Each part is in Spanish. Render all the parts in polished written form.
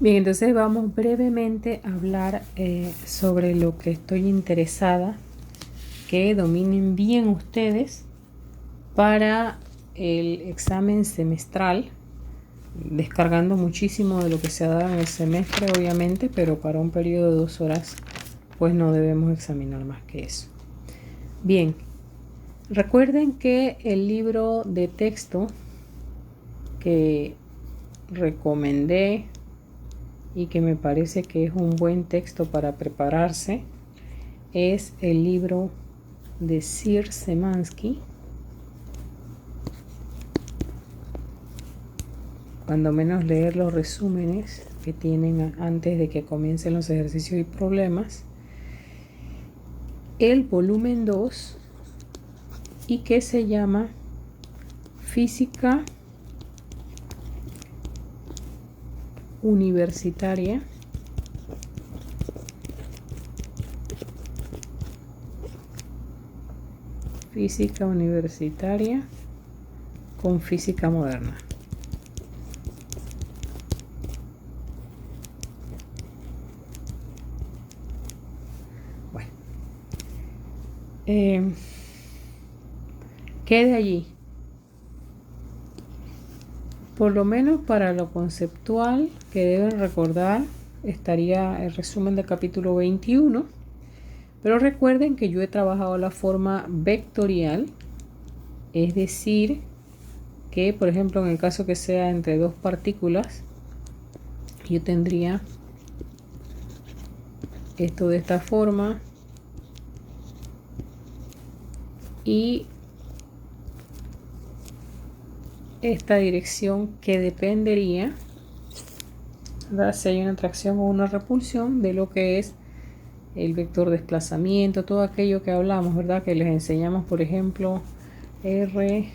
Bien, entonces vamos brevemente a hablar sobre lo que estoy interesada que dominen bien ustedes para el examen semestral, descargando muchísimo de lo que se ha dado en el semestre, obviamente, pero para un periodo de 2 horas, pues no debemos examinar más que eso. Bien, recuerden que el libro de texto que recomendé y que me parece que es un buen texto para prepararse es el libro de Sir Szymanski, cuando menos leer los resúmenes que tienen antes de que comiencen los ejercicios y problemas, el volumen 2 y que se llama Física Universitaria con física moderna. Bueno, quede allí. Por lo menos para lo conceptual que deben recordar estaría el resumen del capítulo 21. Pero recuerden que yo he trabajado la forma vectorial, es decir, que por ejemplo en el caso que sea entre dos partículas, yo tendría esto de esta forma y esta dirección que dependería, ¿verdad?, si hay una atracción o una repulsión de lo que es el vector de desplazamiento, todo aquello que hablamos, ¿verdad?, que les enseñamos, por ejemplo, R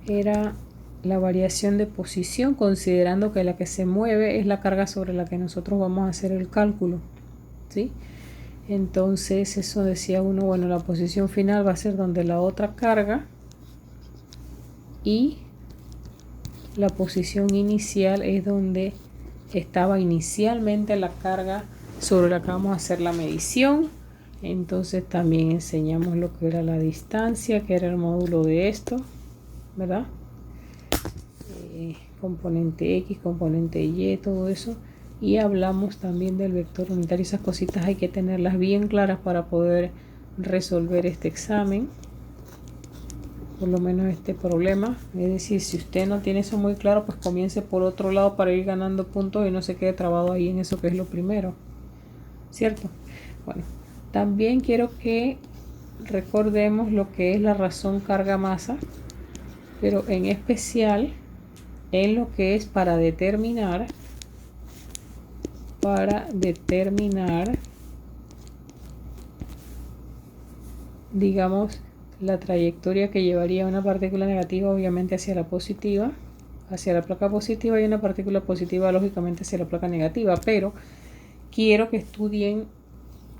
era la variación de posición, considerando que la que se mueve es la carga sobre la que nosotros vamos a hacer el cálculo, ¿sí? Entonces eso decía uno, bueno, la posición final va a ser donde la otra carga y la posición inicial es donde estaba inicialmente la carga sobre la que vamos a hacer la medición. Entonces también enseñamos lo que era la distancia, que era el módulo de esto, ¿verdad? Componente X, componente Y, todo eso. Y hablamos también del vector unitario. Esas cositas hay que tenerlas bien claras para poder resolver este examen, por lo menos este problema. Es decir, si usted no tiene eso muy claro, pues comience por otro lado para ir ganando puntos y no se quede trabado ahí en eso que es lo primero, ¿cierto? Bueno, también quiero que recordemos lo que es la razón carga-masa, pero en especial en lo que es para determinar digamos, la trayectoria que llevaría una partícula negativa obviamente hacia la positiva, hacia la placa positiva, y una partícula positiva lógicamente hacia la placa negativa. Pero quiero que estudien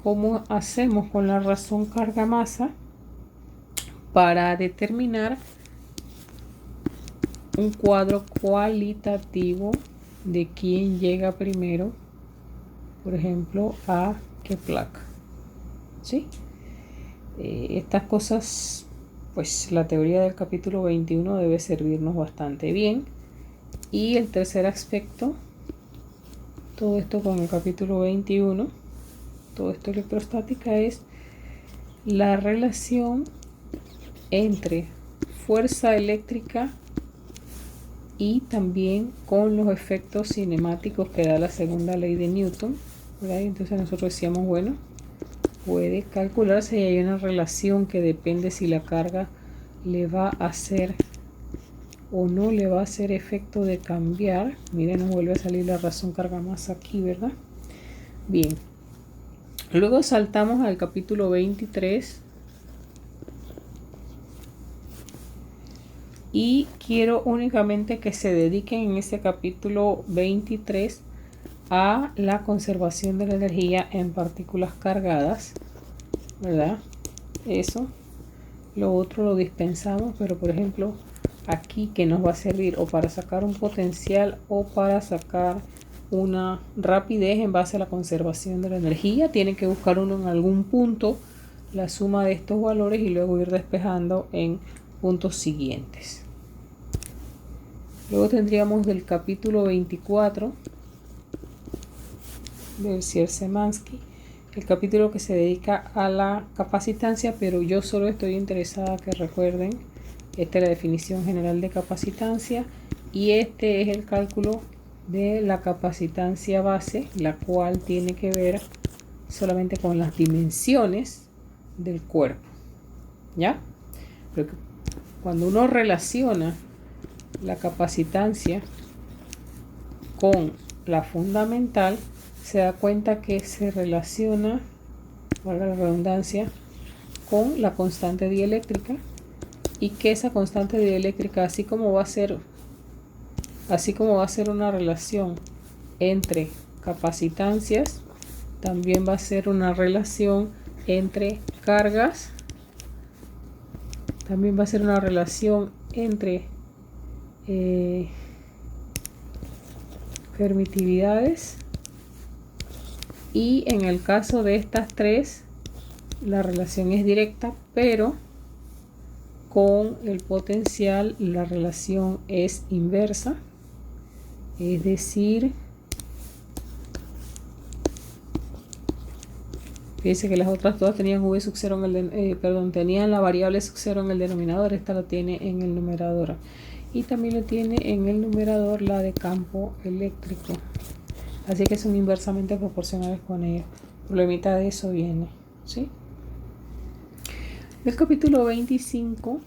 cómo hacemos con la razón carga-masa para determinar un cuadro cualitativo de quién llega primero, por ejemplo, a qué placa, ¿sí? Estas cosas, pues la teoría del capítulo 21 debe servirnos bastante bien. Y el tercer aspecto, todo esto con el capítulo 21, todo esto electrostática, es la relación entre fuerza eléctrica y también con los efectos cinemáticos que da la segunda ley de Newton, ¿verdad? Entonces nosotros decíamos, bueno, puede calcularse y hay una relación que depende si la carga le va a hacer o no le va a hacer efecto de cambiar. Miren, nos vuelve a salir la razón carga-masa aquí, ¿verdad? Bien, luego saltamos al capítulo 23 y quiero únicamente que se dediquen en este capítulo 23 a la conservación de la energía en partículas cargadas, ¿verdad? Eso. Lo otro lo dispensamos, pero por ejemplo aquí que nos va a servir o para sacar un potencial o para sacar una rapidez en base a la conservación de la energía. Tienen que buscar uno en algún punto la suma de estos valores y luego ir despejando en puntos siguientes. Luego tendríamos del capítulo 24 del Cierce-Mansky, el capítulo que se dedica a la capacitancia, pero yo solo estoy interesada que recuerden, esta es la definición general de capacitancia y este es el cálculo de la capacitancia base, la cual tiene que ver solamente con las dimensiones del cuerpo, ¿ya? Pero cuando uno relaciona la capacitancia con la fundamental, se da cuenta que se relaciona, valga la redundancia, con la constante dieléctrica y que esa constante dieléctrica, así como va a ser una relación entre capacitancias, también va a ser una relación entre cargas, también va a ser una relación entre permitividades, y en el caso de estas tres la relación es directa, pero con el potencial la relación es inversa, es decir, fíjense que las otras todas tenían v sub 0 en el tenían la variable sub 0 en el denominador, esta la tiene en el numerador y también lo tiene en el numerador la de campo eléctrico, así que son inversamente proporcionales con ella. Problemita de eso viene, ¿sí? El capítulo 25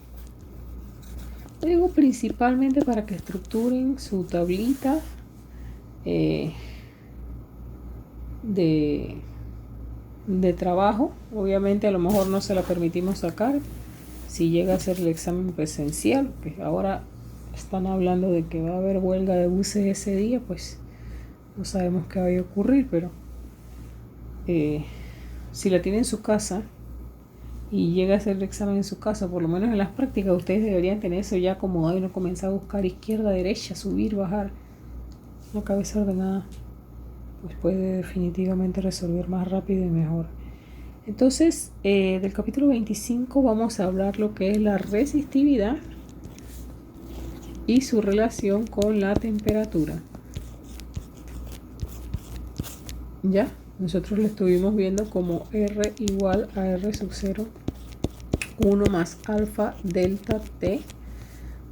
lo digo principalmente para que estructuren su tablita de trabajo. Obviamente a lo mejor no se la permitimos sacar si llega a ser el examen presencial, que ahora están hablando de que va a haber huelga de buses ese día, pues no sabemos qué vaya a ocurrir, pero si la tiene en su casa y llega a hacer el examen en su casa, por lo menos en las prácticas ustedes deberían tener eso ya acomodado y no comenzar a buscar izquierda, derecha, subir, bajar. Una cabeza ordenada pues puede definitivamente resolver más rápido y mejor. Entonces, del capítulo 25 vamos a hablar lo que es la resistividad y su relación con la temperatura. Ya, nosotros lo estuvimos viendo como R igual a R sub 0, 1 más alfa delta T,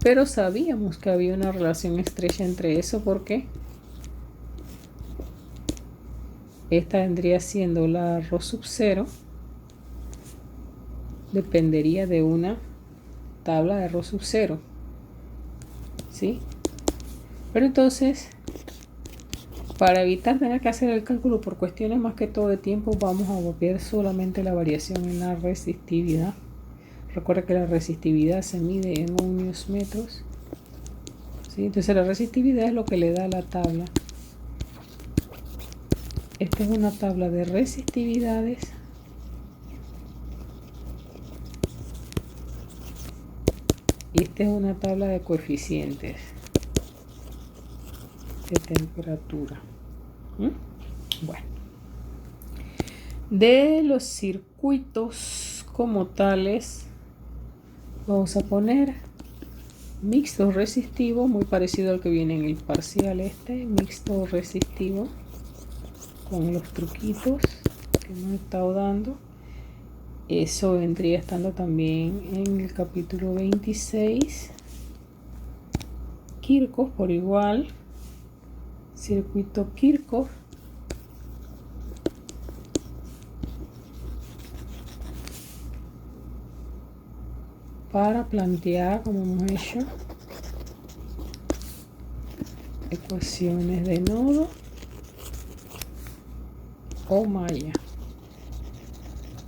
pero sabíamos que había una relación estrecha entre eso porque esta vendría siendo la ρ sub 0, dependería de una tabla de ρ sub 0, ¿sí? Pero entonces, para evitar tener que hacer el cálculo por cuestiones más que todo de tiempo, vamos a copiar solamente la variación en la resistividad. Recuerda que la resistividad se mide en ohmios metros, ¿sí? Entonces la resistividad es lo que le da la tabla. Esta es una tabla de resistividades y esta es una tabla de coeficientes de temperatura. Bueno, de los circuitos como tales vamos a poner mixto resistivo, muy parecido al que viene en el parcial, mixto resistivo, con los truquitos que hemos estado dando. Eso vendría estando también en el capítulo 26. Kirchhoff por igual, circuito Kirchhoff, para plantear, como hemos hecho, ecuaciones de nodo o malla.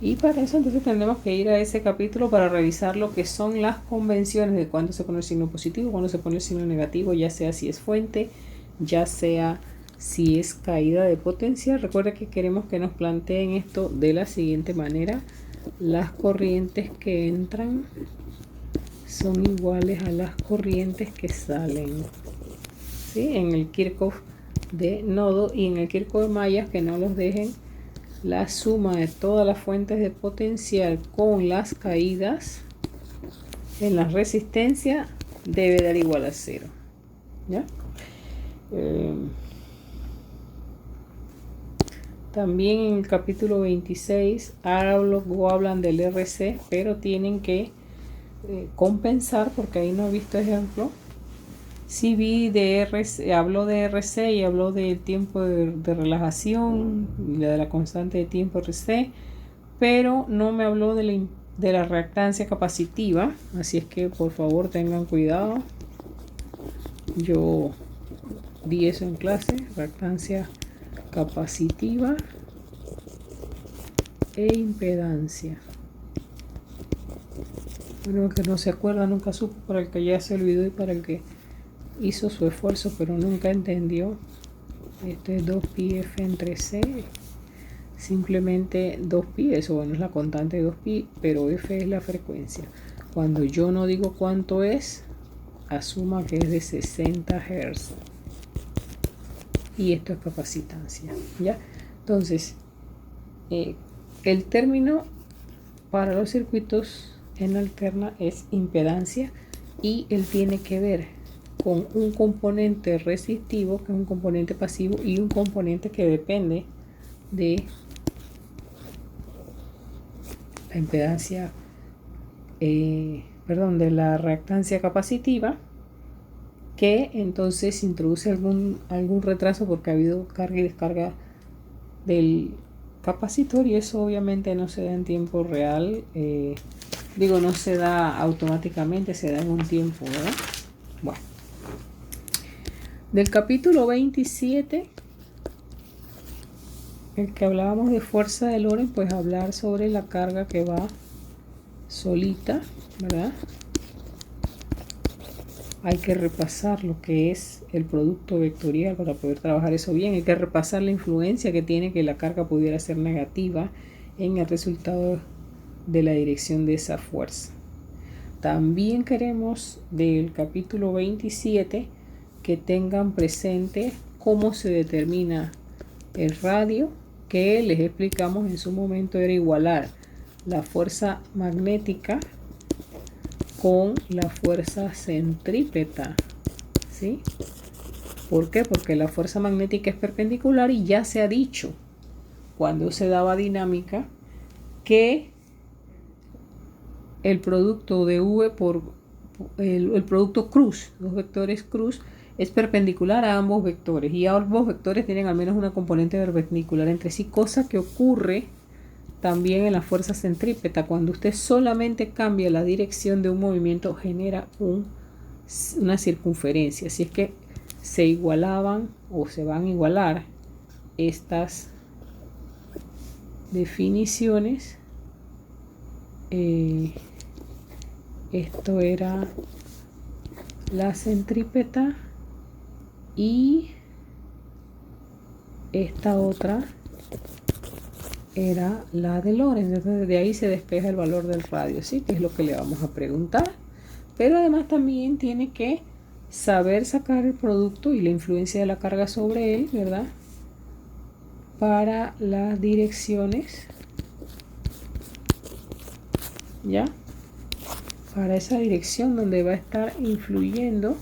Y para eso entonces tendremos que ir a ese capítulo para revisar lo que son las convenciones de cuándo se pone el signo positivo, cuándo se pone el signo negativo, ya sea si es fuente, ya sea si es caída de potencia. Recuerda que queremos que nos planteen esto de la siguiente manera: las corrientes que entran son iguales a las corrientes que salen, ¿sí? En el Kirchhoff de nodo y en el Kirchhoff de mallas, que no los dejen. La suma de todas las fuentes de potencial con las caídas en la resistencia debe dar igual a 0. ¿Ya? También en el capítulo 26 hablan del RC, pero tienen que compensar, porque ahí no he visto ejemplo. Sí vi de RC, habló de RC y habló del tiempo de relajación, de la constante de tiempo RC, pero no me habló de la reactancia capacitiva, así es que por favor tengan cuidado. Yo di eso en clase, reactancia capacitiva e impedancia. Bueno, que no se acuerda, nunca supo, para el que ya se olvidó y para el que hizo su esfuerzo pero nunca entendió. Este es 2pi f entre c, simplemente 2pi, eso bueno es la constante de 2pi, pero f es la frecuencia. Cuando yo no digo cuánto es, asuma que es de 60 Hz. Y esto es capacitancia, ¿ya? Entonces, el término para los circuitos en alterna es impedancia, y él tiene que ver con un componente resistivo, que es un componente pasivo, y un componente que depende de la impedancia, de la reactancia capacitiva, que entonces introduce algún retraso porque ha habido carga y descarga del capacitor, y eso obviamente no se da en tiempo real, no se da automáticamente, se da en un tiempo, ¿verdad? Bueno, del capítulo 27, el que hablábamos de fuerza de Lorentz, pues hablar sobre la carga que va solita, ¿verdad? Hay que repasar lo que es el producto vectorial para poder trabajar eso bien. Hay que repasar la influencia que tiene que la carga pudiera ser negativa en el resultado de la dirección de esa fuerza. También queremos del capítulo 27 que tengan presente cómo se determina el radio, que les explicamos en su momento era igualar la fuerza magnética con la fuerza centrípeta, ¿sí? ¿Por qué? Porque la fuerza magnética es perpendicular, y ya se ha dicho cuando se daba dinámica que el producto de V por el producto cruz, los vectores cruz, es perpendicular a ambos vectores, y ambos vectores tienen al menos una componente perpendicular entre sí, cosa que ocurre también en la fuerza centrípeta. Cuando usted solamente cambia la dirección de un movimiento, genera una circunferencia. Así es que se igualaban o se van a igualar estas definiciones. Esto era la centrípeta y esta otra era la de Lorentz. Entonces de ahí se despeja el valor del radio, ¿sí? Que es lo que le vamos a preguntar. Pero además también tiene que saber sacar el producto y la influencia de la carga sobre él, ¿verdad? Para las direcciones, ¿ya? Para esa dirección donde va a estar influyendo,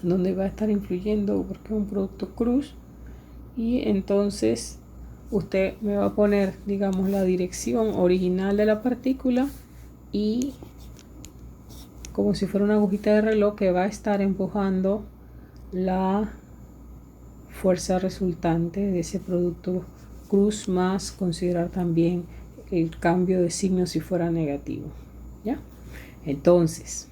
porque es un producto cruz, y entonces usted me va a poner, digamos, la dirección original de la partícula, y como si fuera una agujita de reloj que va a estar empujando la fuerza resultante de ese producto cruz, más considerar también el cambio de signo si fuera negativo, ¿ya? Entonces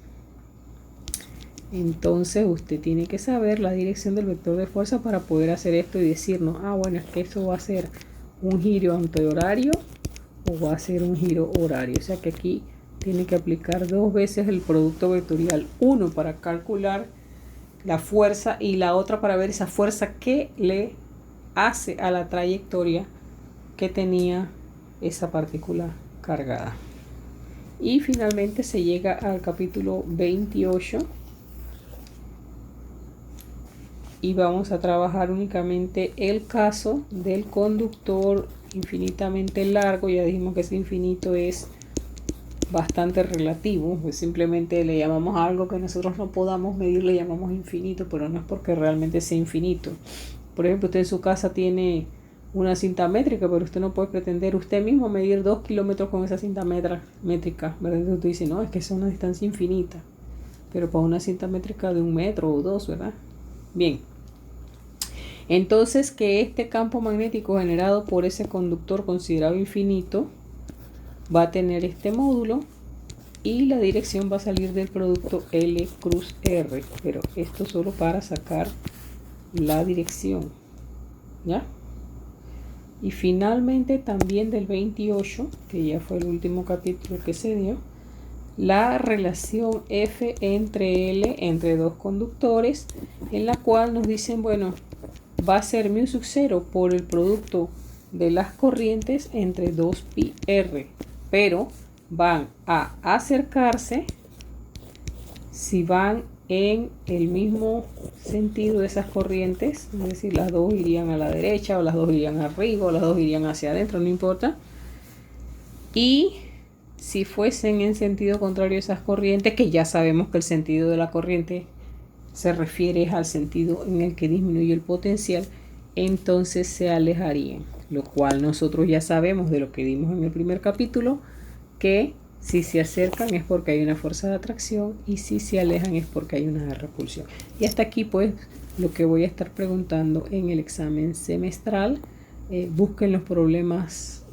usted tiene que saber la dirección del vector de fuerza para poder hacer esto y decirnos, bueno, es que esto va a ser un giro antihorario o va a ser un giro horario. O sea que aquí tiene que aplicar dos veces el producto vectorial, uno para calcular la fuerza y la otra para ver esa fuerza que le hace a la trayectoria que tenía esa partícula cargada. Y finalmente se llega al capítulo 28 y vamos a trabajar únicamente el caso del conductor infinitamente largo. Ya dijimos que ese infinito es bastante relativo, pues simplemente le llamamos a algo que nosotros no podamos medir, le llamamos infinito, pero no es porque realmente sea infinito. Por ejemplo, usted en su casa tiene una cinta métrica, pero usted no puede pretender usted mismo medir 2 kilómetros con esa cinta métrica, ¿verdad? Entonces usted dice, no, es que es una distancia infinita, pero para una cinta métrica de 1 metro o 2, ¿verdad? Bien, entonces que este campo magnético generado por ese conductor considerado infinito va a tener este módulo y la dirección va a salir del producto L cruz R, pero esto solo para sacar la dirección, ¿ya? Y finalmente también del 28, que ya fue el último capítulo que se dio, la relación F entre L entre dos conductores, en la cual nos dicen, bueno, va a ser mu sub 0 por el producto de las corrientes entre 2 pi R, pero van a acercarse si van en el mismo sentido de esas corrientes, es decir, las dos irían a la derecha o las dos irían arriba o las dos irían hacia adentro, no importa. Y si fuesen en sentido contrario a esas corrientes, que ya sabemos que el sentido de la corriente se refiere al sentido en el que disminuye el potencial, entonces se alejarían, lo cual nosotros ya sabemos de lo que dimos en el primer capítulo, que si se acercan es porque hay una fuerza de atracción y si se alejan es porque hay una repulsión. Y hasta aquí pues lo que voy a estar preguntando en el examen semestral. Busquen los problemas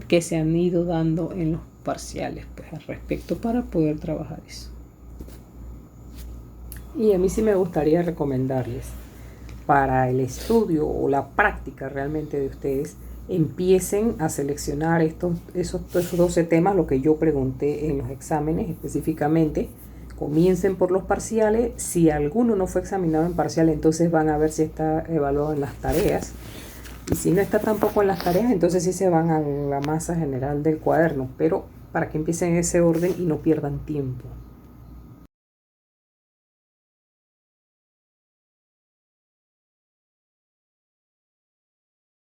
que se han ido dando en los parciales pues, al respecto para poder trabajar eso. Y a mí sí me gustaría recomendarles para el estudio o la práctica realmente de ustedes, empiecen a seleccionar esos 12 temas, lo que yo pregunté en los exámenes específicamente. Comiencen por los parciales. Si alguno no fue examinado en parcial, entonces van a ver si está evaluado en las tareas. Y si no está tampoco en las tareas, entonces sí se van a la masa general del cuaderno. Pero para que empiecen en ese orden y no pierdan tiempo.